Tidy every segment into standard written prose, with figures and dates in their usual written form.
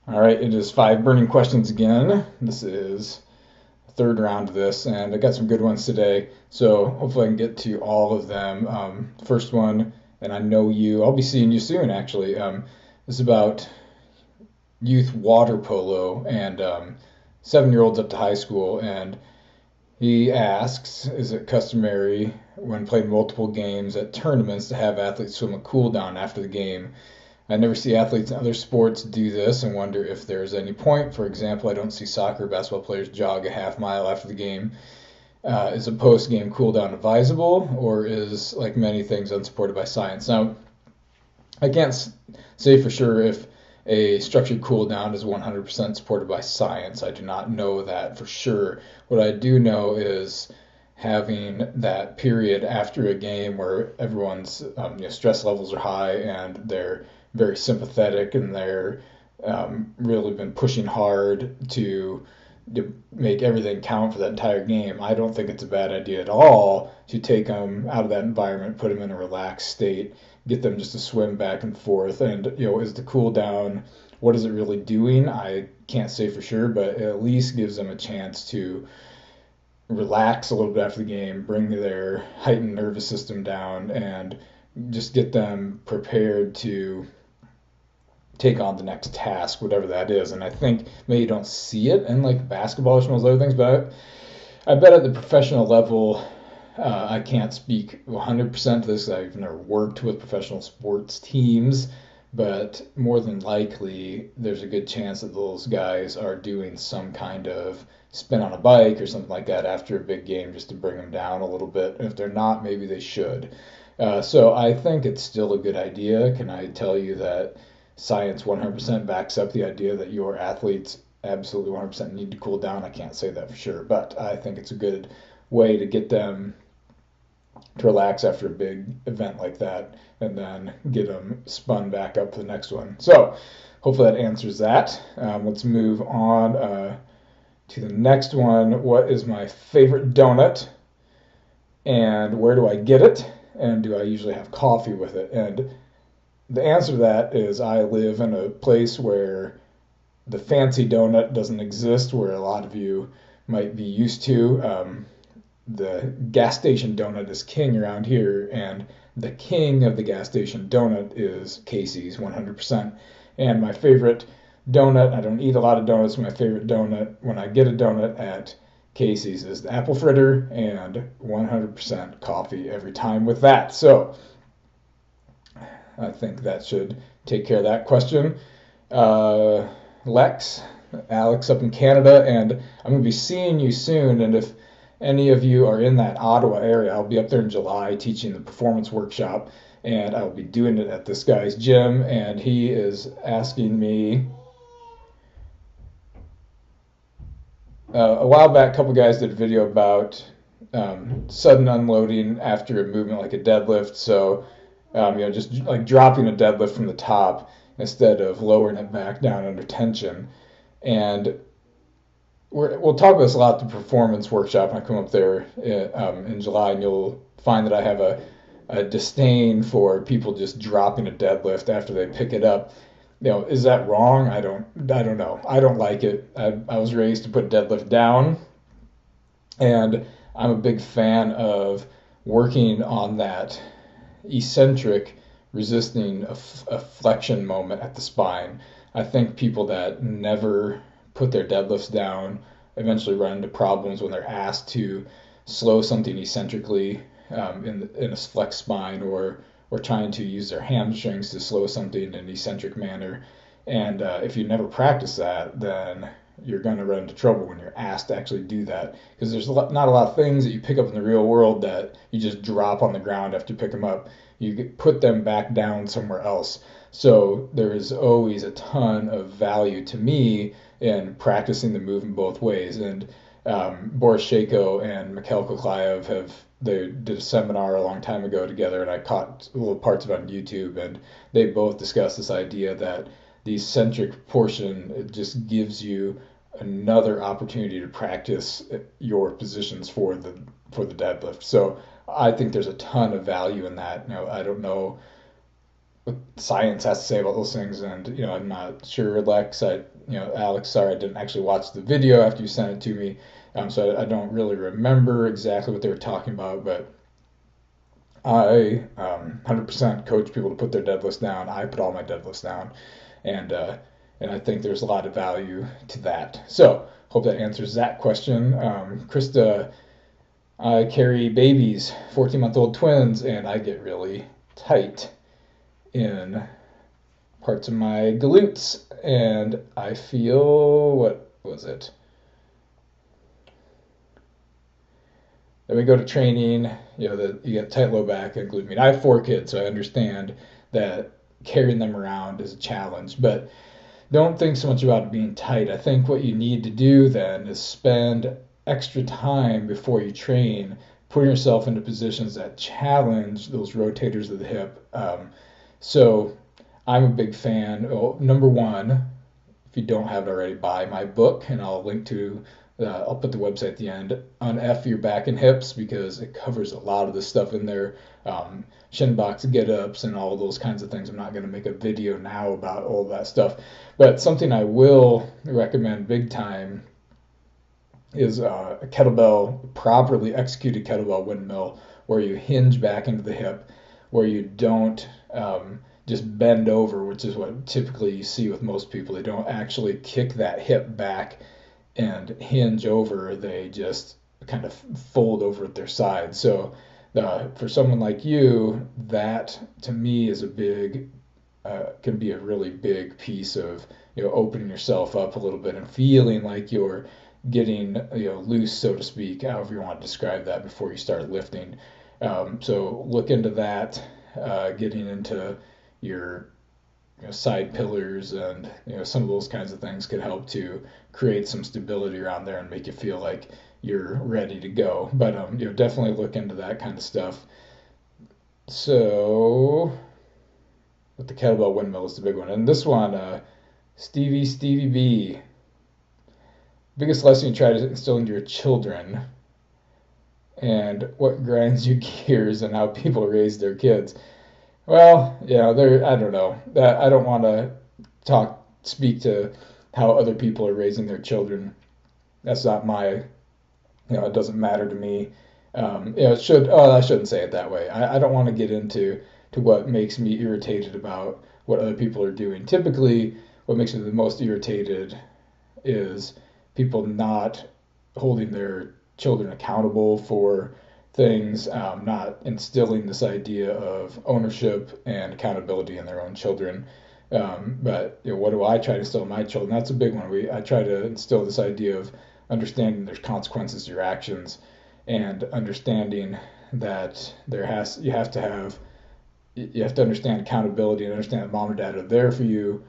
All right, it is five burning questions again. This is the third round of this, and I got some good ones today. So hopefully I can get to all of them. First one, and I know you. I'll be seeing you soon, actually. This is about youth water polo and 7-year-olds up to high school, and he asks, is it customary when playing multiple games at tournaments to have athletes swim a cool down after the game? I never see athletes in other sports do this and wonder if there's any point. For example, I don't see soccer or basketball players jog a half mile after the game. Is a post game cool down advisable, or is, like many things, unsupported by science? Now, I can't say for sure if a structured cool down is 100% supported by science. I do not know that for sure. What I do know is having that period after a game where everyone's stress levels are high and they're very sympathetic and they're really been pushing hard to make everything count for that entire game. I don't think it's a bad idea at all to take them out of that environment, put them in a relaxed state, get them just to swim back and forth. And is the cool down, what is it really doing? I can't say for sure, but it at least gives them a chance to relax a little bit after the game, bring their heightened nervous system down, and just get them prepared to take on the next task, whatever that is. And I think maybe you don't see it in like basketball or some of those other things, but I bet at the professional level, I can't speak 100% to this. I've never worked with professional sports teams, but more than likely, there's a good chance that those guys are doing some kind of spin on a bike or something like that after a big game just to bring them down a little bit. And if they're not, maybe they should. So I think it's still a good idea. Can I tell you that science 100% backs up the idea that your athletes absolutely 100% need to cool down? I can't say that for sure, but I think it's a good way to get them to relax after a big event like that and then get them spun back up for the next one. So hopefully that answers that. Let's move on to the next one. What is my favorite donut and where do I get it? And do I usually have coffee with it? And the answer to that is I live in a place where the fancy donut doesn't exist, where a lot of you might be used to. The gas station donut is king around here, and the king of the gas station donut is Casey's 100%. And my favorite donut, I don't eat a lot of donuts, my favorite donut when I get a donut at Casey's is the apple fritter and 100% coffee every time with that. So I think that should take care of that question. Lex, Alex up in Canada, and I'm going to be seeing you soon. And if any of you are in that Ottawa area, I'll be up there in July teaching the performance workshop, and I'll be doing it at this guy's gym. And he is asking me. A while back, a couple guys did a video about sudden unloading after a movement like a deadlift. So, just like dropping a deadlift from the top instead of lowering it back down under tension. And we'll talk about this a lot at the performance workshop when I come up there in July, and you'll find that I have a disdain for people just dropping a deadlift after they pick it up. Is that wrong? I don't know. I don't like it. I was raised to put deadlift down, and I'm a big fan of working on that eccentric resisting a flexion moment at the spine. I think people that never put their deadlifts down eventually run into problems when they're asked to slow something eccentrically in a flex spine, or trying to use their hamstrings to slow something in an eccentric manner. And if you never practice that, then you're going to run into trouble when you're asked to actually do that, because there's not a lot of things that you pick up in the real world that you just drop on the ground after you pick them up. You put them back down somewhere else. So there is always a ton of value to me in practicing the movement both ways. And Boris Shako and Mikhail Koklayev they did a seminar a long time ago together, and I caught little parts of it on YouTube, and they both discussed this idea that the eccentric portion, it just gives you another opportunity to practice your positions for the deadlift. So I think there's a ton of value in that. I don't know what science has to say about those things. And I'm not sure, Alex, sorry, I didn't actually watch the video after you sent it to me, so I don't really remember exactly what they were talking about. But I 100% coach people to put their deadlifts down. I put all my deadlifts down, and I think there's a lot of value to that. So hope that answers that question. Krista, I carry babies, 14-month-old twins, and I get really tight in parts of my glutes, and I feel, what was it? Then we go to training, that you get tight low back and glute med. I have 4 kids, so I understand that carrying them around is a challenge, but don't think so much about it being tight. I think what you need to do then is spend extra time before you train, putting yourself into positions that challenge those rotators of the hip. So I'm a big fan. Well, number one, if you don't have it already, buy my book, and I'll link to. I'll put the website at the end on F your back and hips, because it covers a lot of this stuff in there. Shin box get ups and all those kinds of things. I'm not going to make a video now about all that stuff, but something I will recommend big time is a kettlebell, properly executed kettlebell windmill, where you hinge back into the hip, where you don't just bend over, which is what typically you see with most people. They don't actually kick that hip back and hinge over, they just kind of fold over at their side. So for someone like you, that to me is can be a really big piece of opening yourself up a little bit and feeling like you're getting loose, so to speak, however you want to describe that, before you start lifting. So look into that, getting into your side pillars, and some of those kinds of things could help to create some stability around there and make you feel like you're ready to go. But definitely look into that kind of stuff. So with the kettlebell windmill is the big one, and this one, Stevie B, biggest lesson you try to instill into your children, and what grinds your gears, and how people raise their kids. Well, I don't know. I don't want to speak to how other people are raising their children. That's not it doesn't matter to me. I shouldn't say it that way. I don't want to get into what makes me irritated about what other people are doing. Typically, what makes me the most irritated is people not holding their children accountable for things, not instilling this idea of ownership and accountability in their own children. But what do I try to instill in my children? That's a big one. I try to instill this idea of understanding there's consequences to your actions, and understanding that you have to understand accountability, and understand that mom and dad are there for you.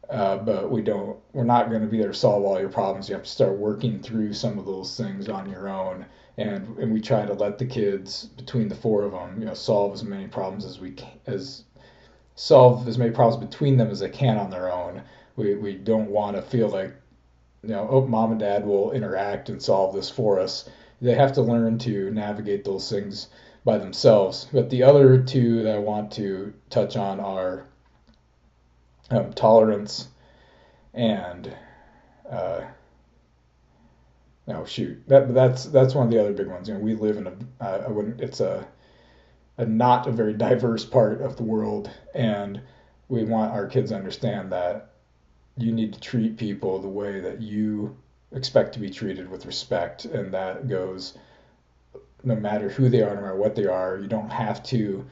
But we're not going to be there to solve all your problems. You have to start working through some of those things on your own. And we try to let the kids, between the 4 of them, solve as many problems between them as they can on their own. We don't want to feel like, mom and dad will interact and solve this for us. They have to learn to navigate those things by themselves. But the other 2 that I want to touch on are tolerance and that's one of the other big ones. We live in it's a not a very diverse part of the world, and we want our kids to understand that you need to treat people the way that you expect to be treated, with respect, and that goes no matter who they are, no matter what they are. You don't have to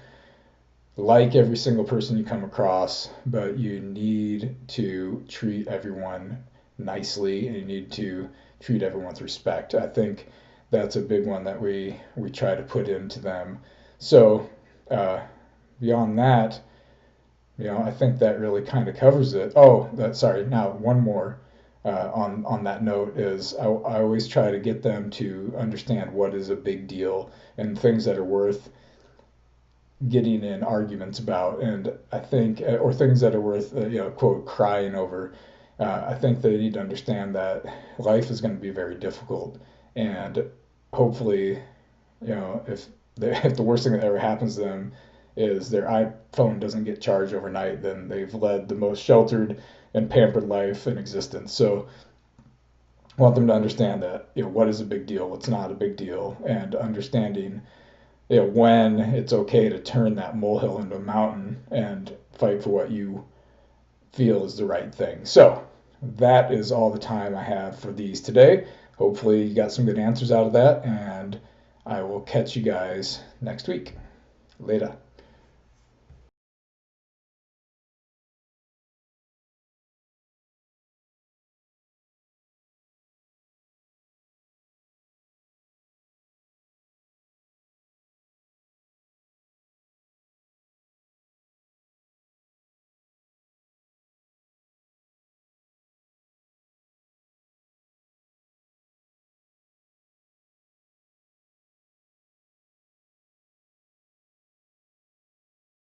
like every single person you come across, but you need to treat everyone nicely, and you need to treat everyone with respect. I think that's a big one that we try to put into them. So beyond that, I think that really kind of covers it. Now one more on that note is I always try to get them to understand what is a big deal, and things that are worth getting in arguments about, and I think, or things that are worth quote crying over. I think they need to understand that life is going to be very difficult, and hopefully, if the worst thing that ever happens to them is their iPhone doesn't get charged overnight, then they've led the most sheltered and pampered life in existence. So I want them to understand that, what is a big deal, what's not a big deal, and understanding, when it's okay to turn that molehill into a mountain and fight for what you feel is the right thing. So that is all the time I have for these today. Hopefully you got some good answers out of that, and I will catch you guys next week. Later.